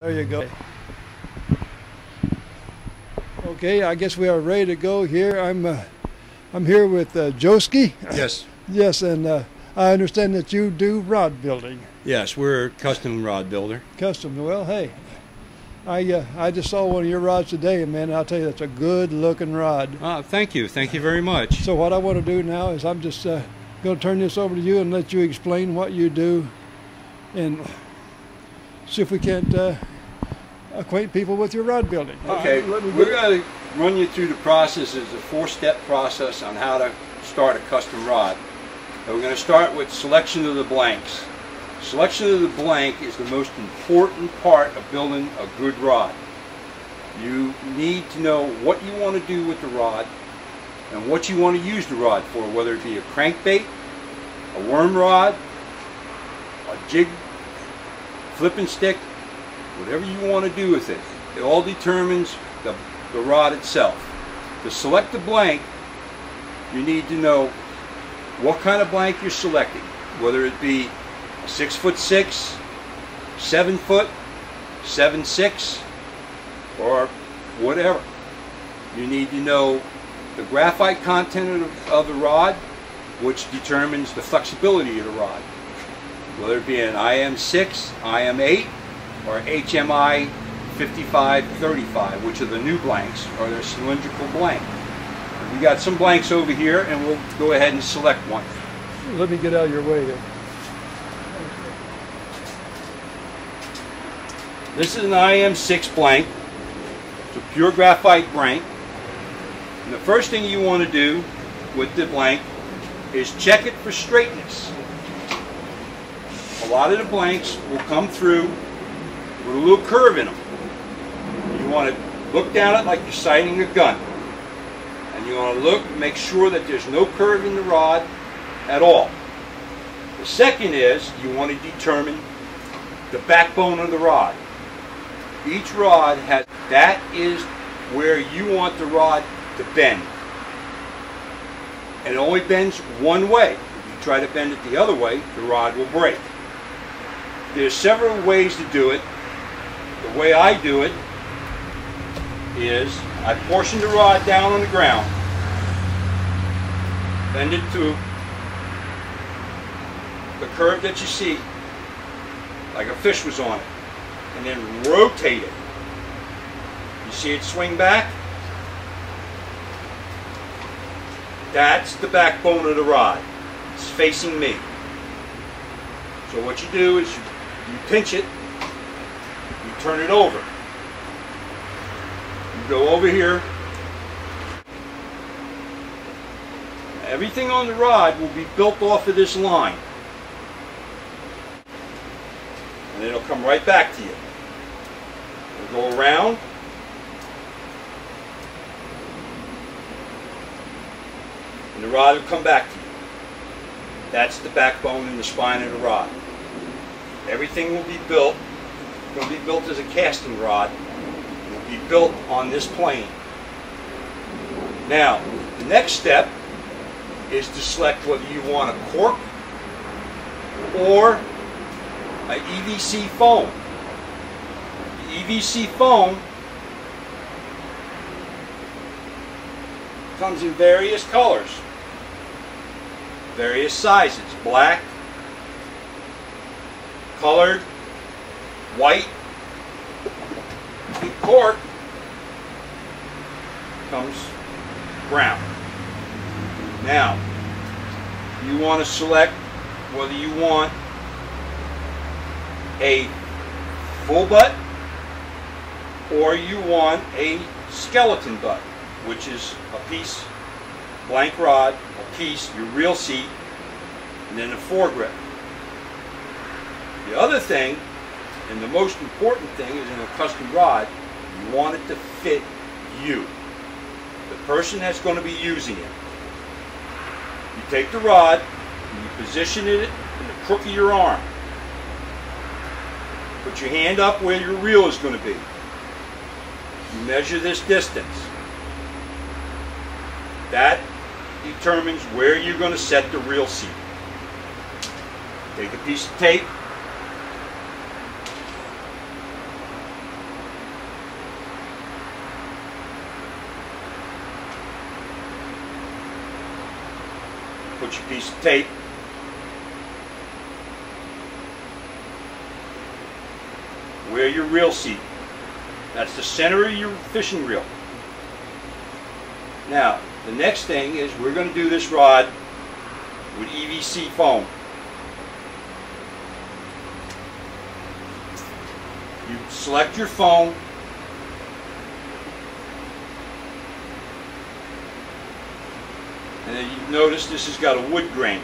There you go. Okay, I guess we are ready to go here. I'm here with Joski. Yes. Yes, and I understand that you do rod building. Yes, we're a custom rod builder. Custom. Well, hey, I just saw one of your rods today, and man, I'll tell you, that's a good-looking rod. Thank you. Thank you very much. So what I want to do now is I'm just going to turn this over to you and let you explain what you do, and see if we can't acquaint people with your rod building. Okay, we're going to run you through the process. It's a four-step process on how to start a custom rod. And we're going to start with selection of the blanks. Selection of the blank is the most important part of building a good rod. You need to know what you want to do with the rod and what you want to use the rod for, whether it be a crankbait, a worm rod, a jig, flipping stick, whatever you want to do with it. It all determines the rod itself. To select the blank, you need to know what kind of blank you're selecting, whether it be a 6'6", 7 foot, 7'6", or whatever. You need to know the graphite content of the rod, which determines the flexibility of the rod, whether it be an IM6, IM8, or HMI 5535, which are the new blanks, or their cylindrical blank. We got some blanks over here, and we'll go ahead and select one. Let me get out of your way here. This is an IM6 blank. It's a pure graphite blank. And the first thing you want to do with the blank is check it for straightness. A lot of the blanks will come through with a little curve in them. You want to look down it like you're sighting a gun. And you want to look, make sure that there's no curve in the rod at all. The second is you want to determine the backbone of the rod. Each rod has, that is where you want the rod to bend. And it only bends one way. If you try to bend it the other way, the rod will break. There's several ways to do it. The way I do it is I portion the rod down on the ground, bend it to the curve that you see, like a fish was on it, and then rotate it. You see it swing back? That's the backbone of the rod. It's facing me. So what you do is you pinch it, you turn it over. You go over here. Everything on the rod will be built off of this line. And it'll come right back to you. It'll go around. And the rod will come back to you. That's the backbone and the spine of the rod. Everything will be built. It will be built as a casting rod. It will be built on this plane. Now, the next step is to select whether you want a cork or an EVC foam. The EVC foam comes in various colors, various sizes: black, colored, white. The cork comes brown. Now, you want to select whether you want a full butt or you want a skeleton butt, which is a piece, blank rod, a piece, your reel seat, and then a foregrip. The other thing, and the most important thing, is in a custom rod, you want it to fit you, the person that's going to be using it. You take the rod and you position it in the crook of your arm. Put your hand up where your reel is going to be. You measure this distance. That determines where you're going to set the reel seat. Take a piece of tape, Put your piece of tape. Wear your reel seat. That's the center of your fishing reel. Now, the next thing is we're going to do this rod with EVC foam. You select your foam. And then you notice this has got a wood grain.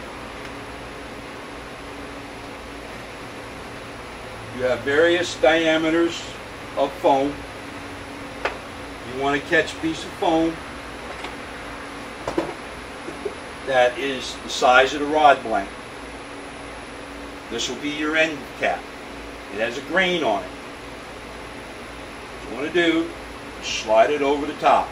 You have various diameters of foam. You want to catch a piece of foam that is the size of the rod blank. This will be your end cap. It has a grain on it. What you want to do is slide it over the top.